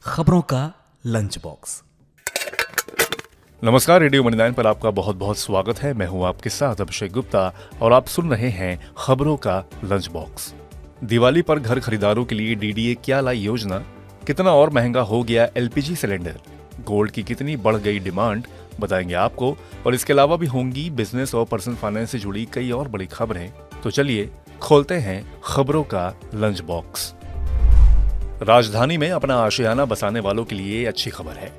खबरों का lunch box. नमस्कार, रेडियो मणि 9 पर आपका बहुत बहुत स्वागत है। मैं हूं आपके साथ अभिषेक गुप्ता और आप सुन रहे हैं खबरों का लंच बॉक्स। दिवाली पर घर खरीदारों के लिए डीडीए क्या लाई योजना, कितना और महंगा हो गया एलपीजी सिलेंडर, गोल्ड की कितनी बढ़ गई डिमांड, बताएंगे आपको। और इसके अलावा भी होंगी बिजनेस और पर्सनल फाइनेंस से जुड़ी कई और बड़ी खबरें। तो चलिए खोलते हैं खबरों का लंच बॉक्स। राजधानी में अपना आशियाना बसाने वालों के लिए अच्छी खबर है।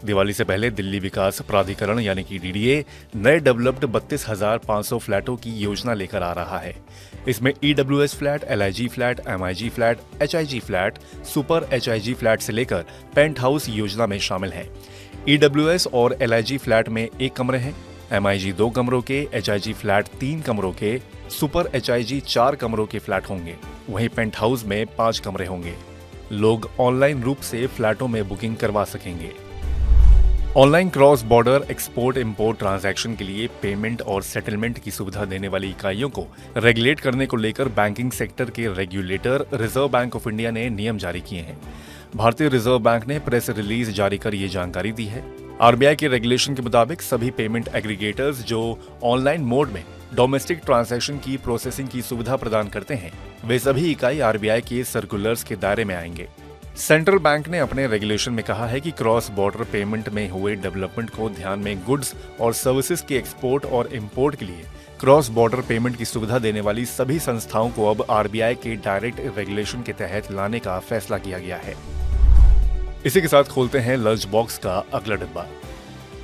दिवाली से पहले दिल्ली विकास प्राधिकरण यानी कि डीडीए नए डेवलप्ड 32,500 फ्लैटों की योजना लेकर आ रहा है। इसमें EWS flat, LIG flat, MIG flat, HIG flat, super HIG flat से लेकर पेंट हाउस योजना में शामिल हैं। ईडब्ल्यूएस और एलआईजी फ्लैट में 1 कमरे हैं, एमआईजी 2 कमरों के, एचआईजी फ्लैट 3 कमरों के, सुपर एचआईजी 4 कमरों के फ्लैट होंगे। वहीं पेंट हाउस में 5 कमरे होंगे। लोग ऑनलाइन रूप से फ्लैटों में बुकिंग करवा सकेंगे। Online cross border export import transaction के लिए पेमेंट और सेटलमेंट की सुविधा देने वाली इकाइयों को रेगुलेट करने को लेकर बैंकिंग सेक्टर के regulator reserve bank of India ने नियम जारी किए हैं। भारतीय रिजर्व बैंक ने प्रेस रिलीज जारी कर ये जानकारी दी है। आरबीआई के रेगुलेशन के मुताबिक सभी पेमेंट एग्रीगेटर्स जो ऑनलाइन मोड में डोमेस्टिक ट्रांजैक्शन की प्रोसेसिंग की सुविधा प्रदान करते हैं, वे सभी इकाई आरबीआई के सर्कुलर्स के दायरे में आएंगे। सेंट्रल बैंक ने अपने रेगुलेशन में कहा है कि क्रॉस बॉर्डर पेमेंट में हुए डेवलपमेंट को ध्यान में गुड्स और सर्विसेज के एक्सपोर्ट और इंपोर्ट के लिए क्रॉस बॉर्डर पेमेंट की सुविधा देने वाली सभी संस्थाओं को अब आरबीआई के डायरेक्ट रेगुलेशन के तहत लाने का फैसला किया गया है। इसी के साथ खोलते हैं लंच बॉक्स का अगला डिब्बा।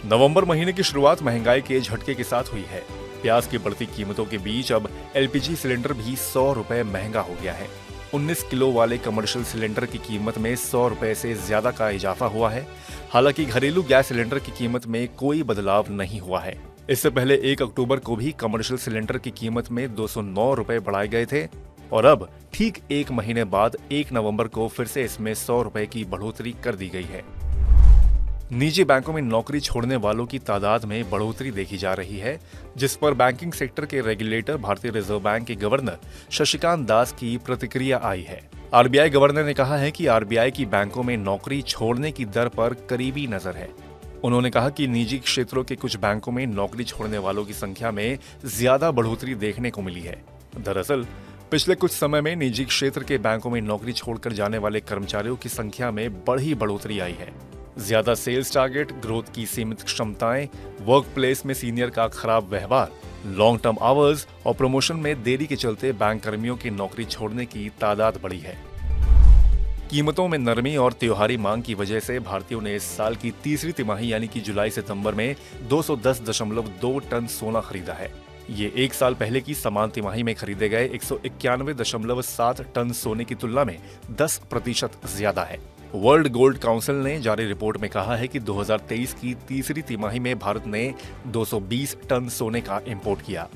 नवंबर महीने की शुरुआत महंगाई के झटके के साथ हुई है। प्याज की बढ़ती कीमतों के बीच अब एलपीजी सिलेंडर भी 100 रुपए महंगा हो गया है। 19 किलो वाले कमर्शियल सिलेंडर की कीमत में 100 रुपए से ज्यादा का इजाफा हुआ है। हालांकि घरेलू गैस सिलेंडर की कीमत में कोई बदलाव नहीं हुआ है। इससे पहले 1 अक्टूबर को भी कमर्शियल सिलेंडर की कीमत में 209 रुपए बढ़ाए गए थे और अब ठीक 1 महीने बाद 1 नवंबर को फिर से इसमें 100 रुपए की बढ़ोतरी कर दी गई है। निजी बैंकों में नौकरी छोड़ने वालों की तादाद में बढ़ोतरी देखी जा रही है, जिस पर बैंकिंग सेक्टर के रेगुलेटर भारतीय रिजर्व बैंक के गवर्नर शशिकांत दास की प्रतिक्रिया आई है। आरबीआई गवर्नर ने कहा है कि आरबीआई की बैंकों में नौकरी छोड़ने की दर पर करीबी नजर है। उन्होंने कहा कि निजी क्षेत्रों के कुछ बैंकों में नौकरी छोड़ने वालों की संख्या में ज्यादा बढ़ोतरी देखने को मिली है। दरअसल पिछले कुछ समय में निजी क्षेत्र के बैंकों में नौकरी छोड़कर जाने वाले कर्मचारियों की संख्या में बड़ी बढ़ोतरी आई है। ज्यादा सेल्स टारगेट, ग्रोथ की सीमित क्षमताएं, वर्क प्लेस में सीनियर का खराब व्यवहार, लॉन्ग टर्म आवर्स और प्रमोशन में देरी के चलते बैंक कर्मियों की नौकरी छोड़ने की तादाद बढ़ी है। कीमतों में नरमी और त्योहारी मांग की वजह से भारतीयों ने इस साल की तीसरी तिमाही यानी कि जुलाई सितंबर में 210.2 टन सोना खरीदा है। ये 1 साल पहले की समान तिमाही में खरीदे गए 191.7 टन सोने की तुलना में 10% ज्यादा है। वर्ल्ड गोल्ड काउंसिल ने जारी रिपोर्ट में कहा है कि 2023 की तीसरी तिमाही में भारत ने 220 टन सोने का इंपोर्ट किया।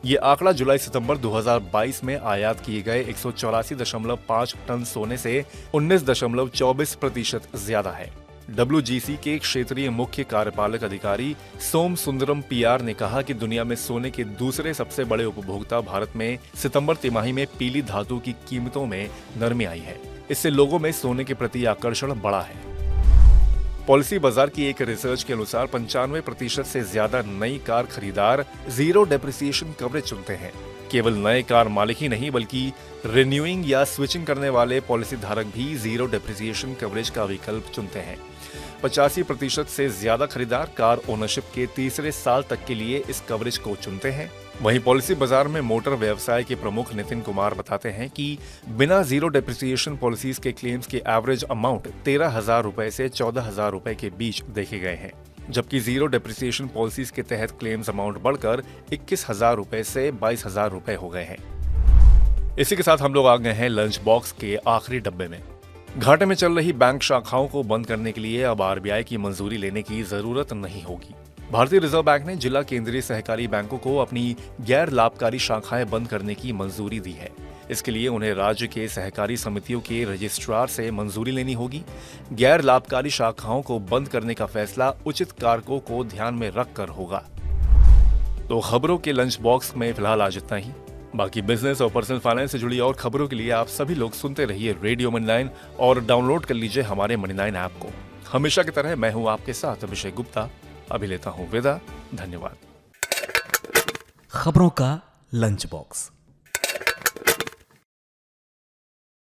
ये आंकड़ा जुलाई सितंबर 2022 में आयात किए गए 184.5 टन सोने से 19.24% ज्यादा है। WGC के क्षेत्रीय मुख्य कार्यपालक अधिकारी सोम सुंदरम PR ने कहा कि दुनिया में सोने के दूसरे सबसे बड़े उपभोक्ता भारत में सितंबर तिमाही में पीली धातु की कीमतों में नरमी आई है। इससे लोगों में सोने के प्रति आकर्षण बढ़ा है। पॉलिसी बाजार की एक रिसर्च के अनुसार 95% से ज्यादा नई कार खरीदार जीरो डेप्रिसिएशन कवरेज चुनते हैं। केवल नए कार मालिक ही नहीं बल्कि रिन्यूइंग या स्विचिंग करने वाले पॉलिसी धारक भी जीरो डेप्रिसिएशन कवरेज का विकल्प चुनते हैं। 85% से ज्यादा खरीदार कार ओनरशिप के तीसरे साल तक के लिए इस कवरेज को चुनते हैं। वहीं पॉलिसी बाजार में मोटर व्यवसाय के प्रमुख नितिन कुमार बताते हैं कि बिना जीरो डेप्रिसिएशन पॉलिसीज के क्लेम्स के एवरेज अमाउंट 13,000 रुपए से 14,000 रुपए के बीच देखे गए हैं, जबकि जीरो डेप्रिसिएशन पॉलिसीज के तहत क्लेम्स अमाउंट बढ़कर 21,000 रुपए से 22,000 रुपए हो गए हैं। इसी के साथ हम लोग आ गए हैं लंच बॉक्स के आखिरी डब्बे में। घाटे में चल रही बैंक शाखाओं को बंद करने के लिए अब आरबीआई की मंजूरी लेने की जरूरत नहीं होगी। भारतीय रिजर्व बैंक ने जिला केंद्रीय सहकारी बैंकों को अपनी गैर लाभकारी शाखाएं बंद करने की मंजूरी दी है। इसके लिए उन्हें राज्य के सहकारी समितियों के रजिस्ट्रार से मंजूरी लेनी होगी। गैर लाभकारी शाखाओं को बंद करने का फैसला उचित कारकों को ध्यान में रखकर होगा। तो खबरों के लंच बॉक्स में फिलहाल आज इतना ही। बाकी बिजनेस और पर्सनल फाइनेंस से जुड़ी और खबरों के लिए आप सभी लोग सुनते रहिए रेडियो मनी 9 और डाउनलोड कर लीजिए हमारे मनी 9 ऐप को। हमेशा की तरह मैं हूं आपके साथ अभिषेक गुप्ता। अभी लेता हूं विदा। धन्यवाद। खबरों का लंच बॉक्स।